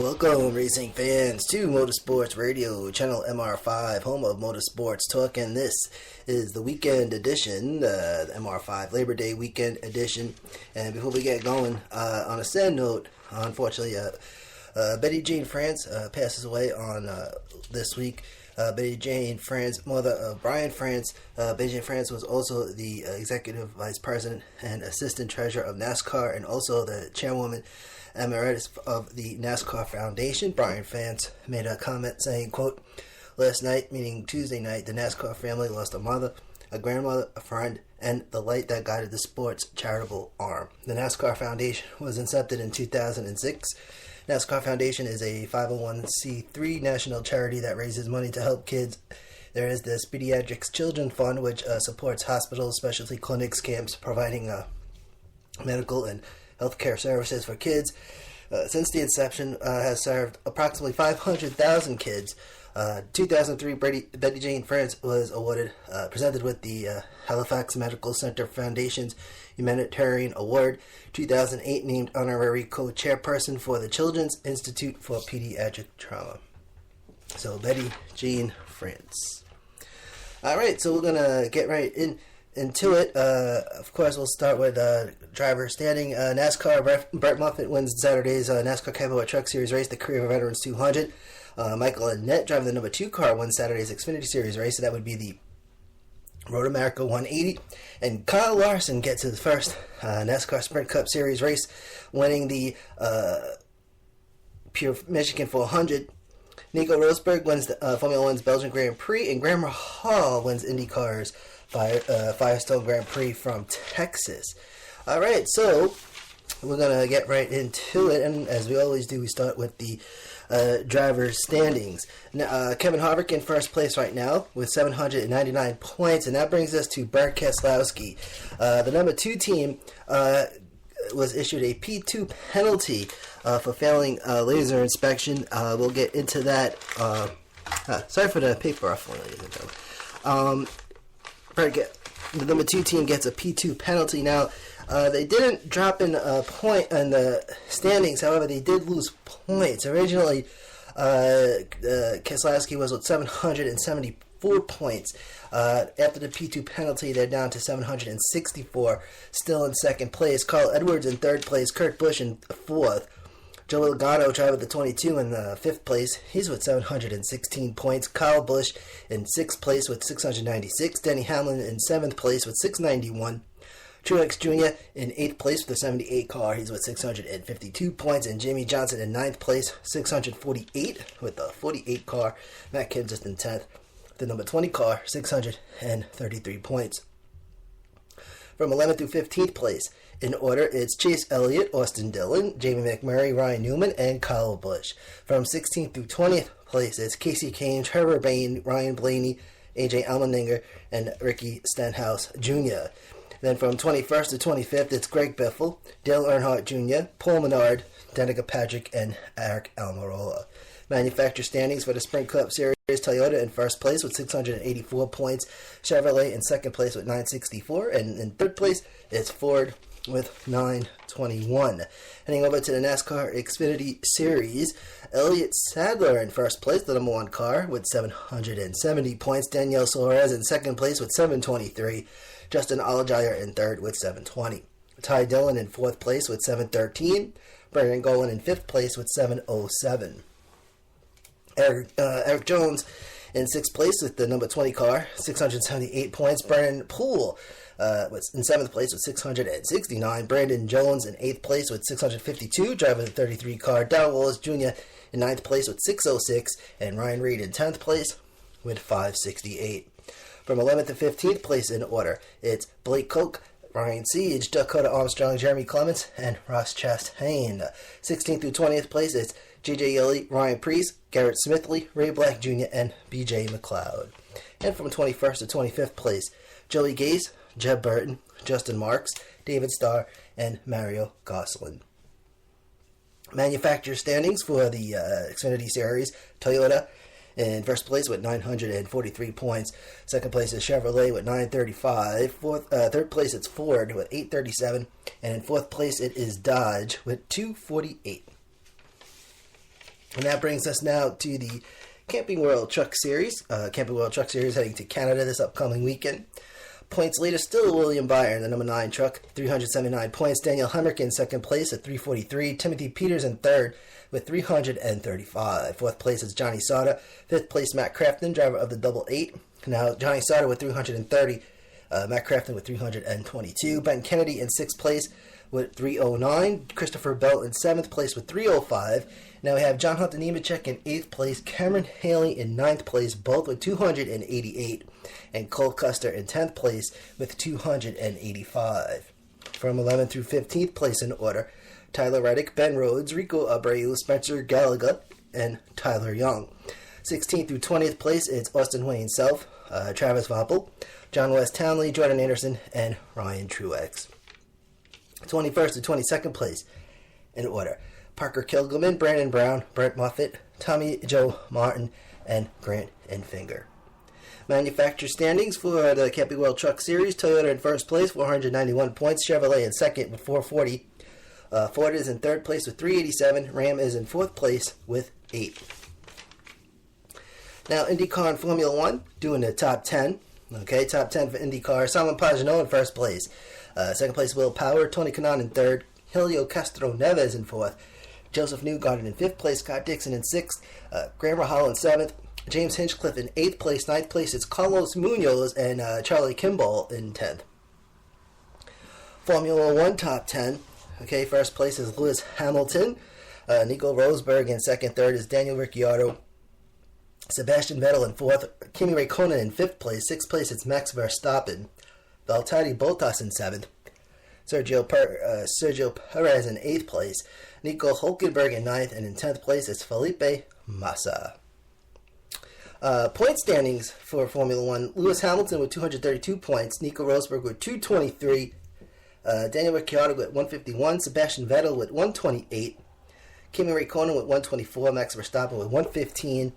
Welcome, racing fans, to Motorsports Radio, channel MR5, home of motorsports talk, and this is the weekend edition, the MR5 Labor Day weekend edition. And before we get going, on a sad note, unfortunately, Betty Jane France passes away on this week. Betty Jane France, mother of Brian France. Betty Jane France was also the executive vice president and assistant treasurer of NASCAR, and also the chairwoman emeritus of the NASCAR Foundation. Brian France made a comment saying, quote, "Last night, meaning Tuesday night, the NASCAR family lost a mother, a grandmother, a friend, and the light that guided the sport's charitable arm." The NASCAR Foundation was incepted in 2006. NASCAR Foundation is a 501c3 national charity that raises money to help kids. There is this Pediatrics Children Fund, which supports hospitals, specialty clinics, camps, providing medical and healthcare services for kids. Since the inception, has served approximately 500,000 kids. 2003, Betty Jane France was presented with the Halifax Medical Center Foundation's Humanitarian Award. 2008, named honorary co-chairperson for the Children's Institute for Pediatric Trauma. So, Betty Jane France. Alright, so we're going to get right into it. Of course, we'll start with driver standing. NASCAR, Brett Moffitt wins Saturday's NASCAR Capital Truck Series race, the Career Veterans 200. Michael Annett, driving the number 2 car, won Saturday's Xfinity Series race, so that would be the Road America 180. And Kyle Larson gets his first NASCAR Sprint Cup Series race, winning the Pure Michigan 400. Nico Rosberg wins the Formula One's Belgian Grand Prix, and Graham Rahal wins IndyCar's Firestone Grand Prix from Texas. Alright, so we're going to get right into it, and as we always do, we start with the driver's standings. Now, Kevin Harvick in first place right now with 799 points, and that brings us to Bert Keselowski. The number 2 team was issued a P2 penalty for failing laser inspection. We'll get into that. Sorry for the paper ruffling, ladies and gentlemen. The number 2 team gets a P2 penalty. Now, they didn't drop in a point in the standings. However, they did lose points. Originally, Keselowski was with 774 points. After the P2 penalty, they're down to 764. Still in second place. Carl Edwards in third place. Kurt Busch in fourth. Joe Logano driving the 22 in the 5th place. He's with 716 points. Kyle Busch in 6th place with 696. Denny Hamlin in 7th place with 691. Truex Jr. in 8th place with a 78 car. He's with 652 points. And Jamie Johnson in 9th place, 648 with a 48 car. Matt Kenseth in 10th. The number 20 car, 633 points. From 11th through 15th place, in order, it's Chase Elliott, Austin Dillon, Jamie McMurray, Ryan Newman, and Kyle Busch. From 16th through 20th place, it's Casey Kane, Trevor Bayne, Ryan Blaney, AJ Allmendinger, and Ricky Stenhouse Jr. Then from 21st to 25th, it's Greg Biffle, Dale Earnhardt Jr., Paul Menard, Danica Patrick, and Eric Almirola. Manufacturer standings for the Sprint Cup Series: Toyota in first place with 684 points, Chevrolet in second place with 964, and in third place, it's Ford with 921. Heading over to the NASCAR Xfinity Series, Elliott Sadler in first place, the number 1 car, with 770 points. Daniel Suarez in second place with 723. Justin Allgaier in third with 720. Ty Dillon in fourth place with 713. Brandon Golan in fifth place with 707. Eric Jones in sixth place with the number 20 car, 678 points. Brandon Poole was in 7th place with 669. Brandon Jones in 8th place with 652, driving the 33 car. Darrell Wallace Jr. in 9th place with 606, and Ryan Reed in 10th place with 568. From 11th to 15th place in order, it's Blake Koch, Ryan Siege, Dakota Armstrong, Jeremy Clements, and Ross Chastain. 16th through 20th place, it's J.J. Yeley, Ryan Preece, Garrett Smithley, Ray Black Jr., and B.J. McLeod. And from 21st to 25th place, Joey Gase, Jeb Burton, Justin Marks, David Starr, and Mario Gosselin. Manufacturer standings for the Xfinity Series: Toyota in first place with 943 points. Second place is Chevrolet with 935. Third place it's Ford with 837. And in fourth place it is Dodge with 248. And that brings us now to the Camping World Truck Series. Camping World Truck Series heading to Canada this upcoming weekend. Points leader still William Byron, the number 9 truck, 379 points. Daniel Hemrick in second place at 343. Timothy Peters in third with 335. Fourth place is Johnny Sauter. Fifth place, Matt Crafton, driver of the Double 8. Now, Johnny Sauter with 330. Matt Crafton with 322. Ben Kennedy in sixth place with 309. Christopher Bell in seventh place with 305. Now we have John Hunter Nemechek in 8th place, Cameron Haley in 9th place, both with 288, and Cole Custer in 10th place with 285. From 11th through 15th place in order, Tyler Reddick, Ben Rhodes, Rico Abreu, Spencer Gallagher, and Tyler Young. 16th through 20th place, it's Austin Wayne Self, Travis Voppel, John West Townley, Jordan Anderson, and Ryan Truex. 21st to 22nd place in order, Parker Kilgelman, Brandon Brown, Brent Moffitt, Tommy Joe Martin, and Grant Enfinger. Manufacturer standings for the Camping World Truck Series, Toyota in first place, 491 points, Chevrolet in second with 440, Ford is in third place with 387, Ram is in fourth place with 8. Now, IndyCar and Formula 1, doing the top 10. Okay, top 10 for IndyCar. Simon Pagenaud in first place. Second place, Will Power. Tony Kanaan in third. Helio Castro Neves in fourth. Joseph Newgarden in fifth place. Scott Dixon in sixth. Graham Rahal in seventh. James Hinchcliffe in eighth place. Ninth place, it's Carlos Munoz and Charlie Kimball in 10th. Formula 1 top 10. Okay, first place is Lewis Hamilton. Nico Rosberg in second. Third is Daniel Ricciardo. Sebastian Vettel in fourth. Kimi Räikkönen in fifth place. Sixth place, it's Max Verstappen. Valtteri Bottas in seventh. Sergio Perez in eighth place. Nico Hülkenberg in ninth. And in 10th place, it's Felipe Massa. Point standings for Formula 1. Lewis Hamilton with 232 points. Nico Rosberg with 223. Daniel Ricciardo with 151. Sebastian Vettel with 128. Kimi Räikkönen with 124. Max Verstappen with 115.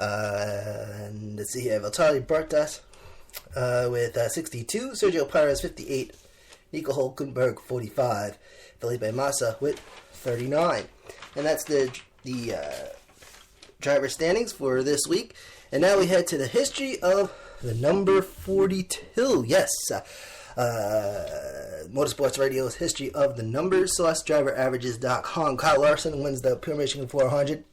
And let's see here. Valtteri Bottas with 62. Sergio Perez 58. Nico Hülkenberg 45. Felipe Massa with 39. And that's the driver standings for this week. And now we head to the history of the number 42. Yes, Motorsports Radio's history of the numbers. SourceDriverAverages.com. Kyle Larson wins the Pure Michigan 400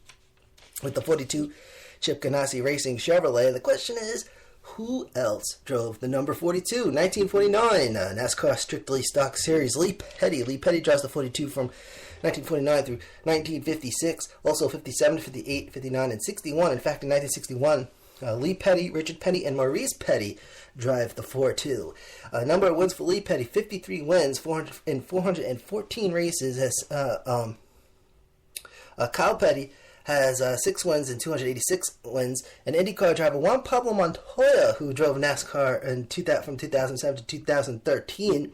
with the 42 Chip Ganassi Racing Chevrolet. The question is, who else drove the number 42? 1949, NASCAR Strictly Stock Series. Lee Petty. Lee Petty drives the 42 from 1949 through 1956. Also 57, 58, 59, and 61. In fact, in 1961, Lee Petty, Richard Petty, and Maurice Petty drive the 4-2. Number of wins for Lee Petty, 53 wins, 414 races. As Kyle Petty has 6 wins and 286 wins. An IndyCar driver, Juan Pablo Montoya, who drove NASCAR from 2007 to 2013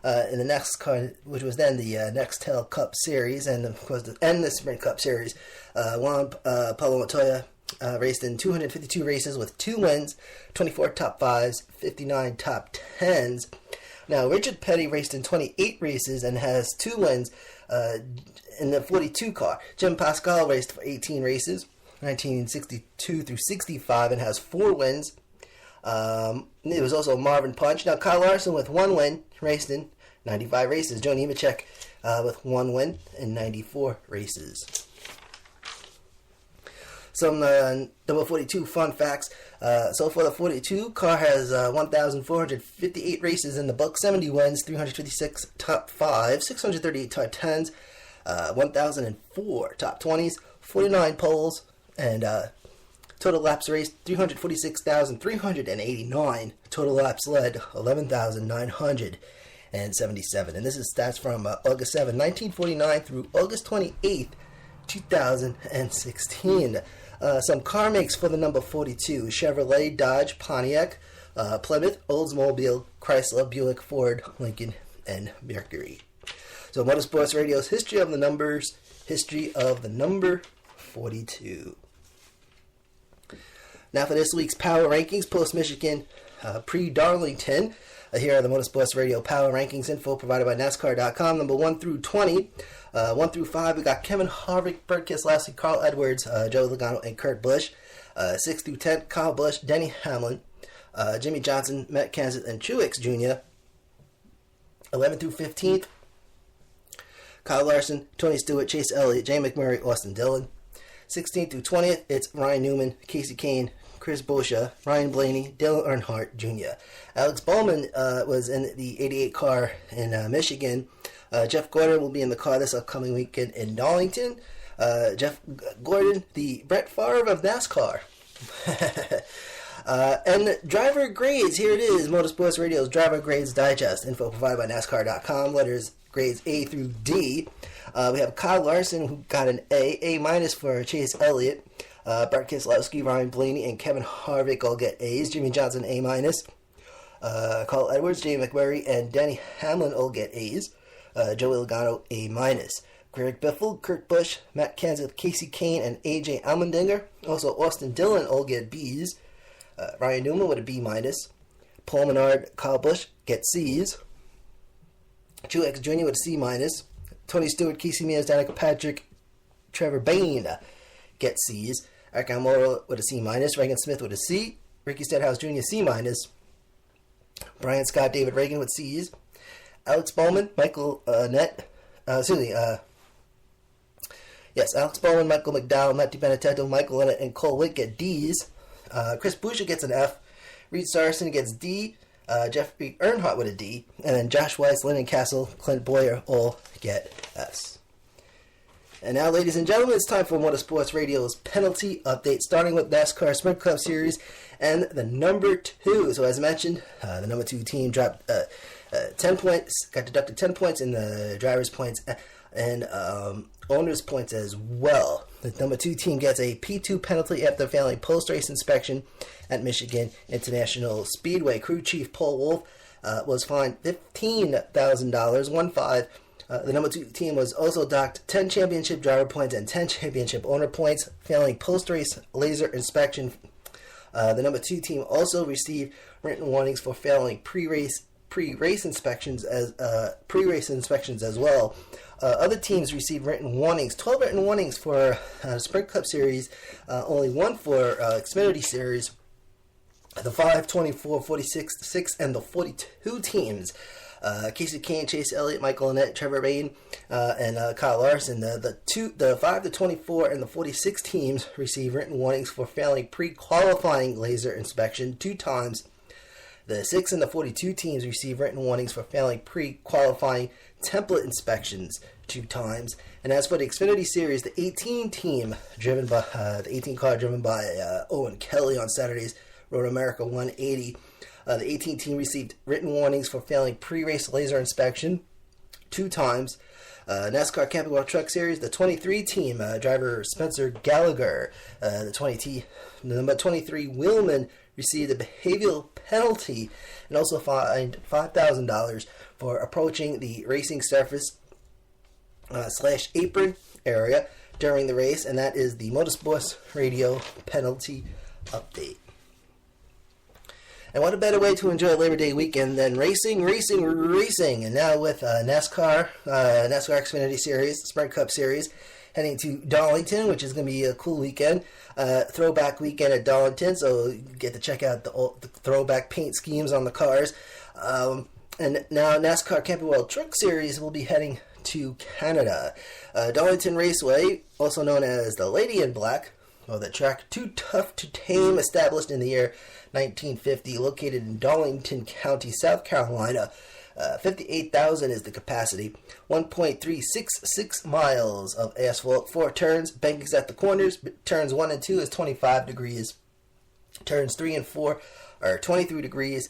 in the NASCAR, which was then the Nextel Cup Series, and of course the Sprint Cup Series. Juan Pablo Montoya raced in 252 races with 2 wins, 24 top 5s, 59 top 10s. Now, Richard Petty raced in 28 races and has 2 wins in the 42 car. Jim Pascal raced for 18 races, 1962 through 65, and has 4 wins. It was also Marvin Punch. Now, Kyle Larson with 1 win, raced in 95 races. Joe Nemechek with 1 win in 94 races. Some number 42 fun facts. So for the 42, car has 1,458 races in the book, 70 wins, 356 top 5, 638 top 10s, 1,004 top 20s, 49 poles, and total laps raced 346,389. Total laps led 11,977. And this is stats from August 7, 1949 through August 28, 2016. Some car makes for the number 42: Chevrolet, Dodge, Pontiac, Plymouth, Oldsmobile, Chrysler, Buick, Ford, Lincoln, and Mercury. So Motorsports Radio's history of the numbers, history of the number 42. Now for this week's Power Rankings, post-Michigan, pre-Darlington. Here are the Motorsports Radio Power Rankings info provided by NASCAR.com, number 1 through 20. 1 through 5, we got Kevin Harvick, Burt Keselowski, Carl Edwards, Joey Logano, and Kurt Busch. 6 through 10, Kyle Busch, Denny Hamlin, Jimmy Johnson, Matt Kenseth, and Truex Jr. 11 through 15, Kyle Larson, Tony Stewart, Chase Elliott, Jay McMurray, Austin Dillon. 16th through 20th, it's Ryan Newman, Casey Kane, Chris Buescher, Ryan Blaney, Dale Earnhardt Jr. Alex Bowman was in the 88 car in Michigan. Jeff Gordon will be in the car this upcoming weekend in Darlington. Jeff Gordon, the Brett Favre of NASCAR. And driver grades, here it is, Motorsports Radio's Driver Grades Digest. Info provided by NASCAR.com, letters grades A through D. We have Kyle Larson, who got an A for Chase Elliott. Burt Keselowski, Ryan Blaney, and Kevin Harvick all get A's. Jimmy Johnson, A-. Carl Edwards, Jay McMurray, and Denny Hamlin all get A's. Joey Logano, A-. Greg Biffle, Kurt Busch, Matt Kenseth, Casey Kane, and A.J. Allmendinger. Also, Austin Dillon all get B's. Ryan Newman with a B-. Paul Menard, Kyle Busch get C's. Truex Jr. with a C-. Tony Stewart, Casey Mears, Danica Patrick, Trevor Bayne get C's. Eric Almirola with a C-. Reagan Smith with a C. Ricky Stenhouse Jr. C-. Brian Scott, David Reagan with C's. Alex Bowman, Michael Alex Bowman, Michael McDowell, Matt DiBenedetto, Michael Leonard, and Cole Witt get D's. Chris Buescher gets an F. Reed Sarson gets D. Jeffrey Earnhardt with a D. And then Josh Weiss, Lyndon Castle, Clint Boyer all get F's. And now, ladies and gentlemen, it's time for Motorsports Radio's penalty update, starting with NASCAR Sprint Cup Series and the number 2. So as mentioned, the number 2 team dropped 10 points, got deducted 10 points in the driver's points and owner's points as well. The number 2 team gets a P2 penalty after failing post-race inspection at Michigan International Speedway. Crew chief Paul Wolf was fined $15,000, 1-5. The number 2 team was also docked 10 championship driver points and 10 championship owner points, failing post-race laser inspection. The number 2 team also received written warnings for failing pre-race inspections as well. Other teams received written warnings, 12 written warnings for Sprint Cup Series, only 1 for Xfinity Series. The 5, 24, 46, 6, and the 42 teams, Casey Kane, Chase Elliott, Michael Annett, Trevor Bayne, and Kyle Larson. The 5 to 24 and the 46 teams received written warnings for failing pre-qualifying laser inspection 2 times. The 6 and the 42 teams received written warnings for failing pre-qualifying template inspections 2 times. And as for the Xfinity Series, the 18 car driven by Owen Kelly on Saturday's Road America 180. The 18 team received written warnings for failing pre-race laser inspection 2 times. NASCAR Camping World Truck Series, the 23 team driver Spencer Gallagher, the number 23 Wheelman received a behavioral penalty and also fined $5,000 for approaching the racing surface / apron area during the race, and that is the Motorsports Radio penalty update. And what a better way to enjoy Labor Day weekend than racing. And now with NASCAR Xfinity Series, Sprint Cup Series, heading to Darlington, which is going to be a cool weekend. Throwback weekend at Darlington, so you get to check out the throwback paint schemes on the cars. And now NASCAR Camping World Truck Series will be heading to Canada. Darlington Raceway, also known as the Lady in Black, or the track Too Tough to Tame, established in the year 1950, located in Darlington County, South Carolina. 58,000 is the capacity. 1.366 miles of asphalt, 4 turns, bankings at the corners. Turns 1 and 2 is 25 degrees. Turns 3 and 4 are 23 degrees.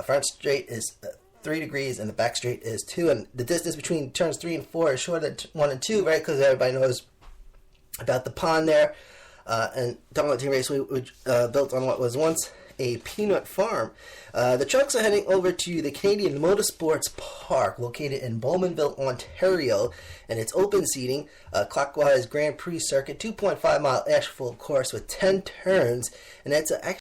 Front straight is 3 degrees, and the back straight is 2. And the distance between turns 3 and 4 is shorter than 1 and 2, right? Because everybody knows about the pond there. And Darlington Raceway, which built on what was once a peanut farm. The trucks are heading over to the Canadian Motorsports Park, located in Bowmanville, Ontario, and it's open seating, clockwise Grand Prix circuit, 2.5 mile asphalt course with 10 turns, and it's actually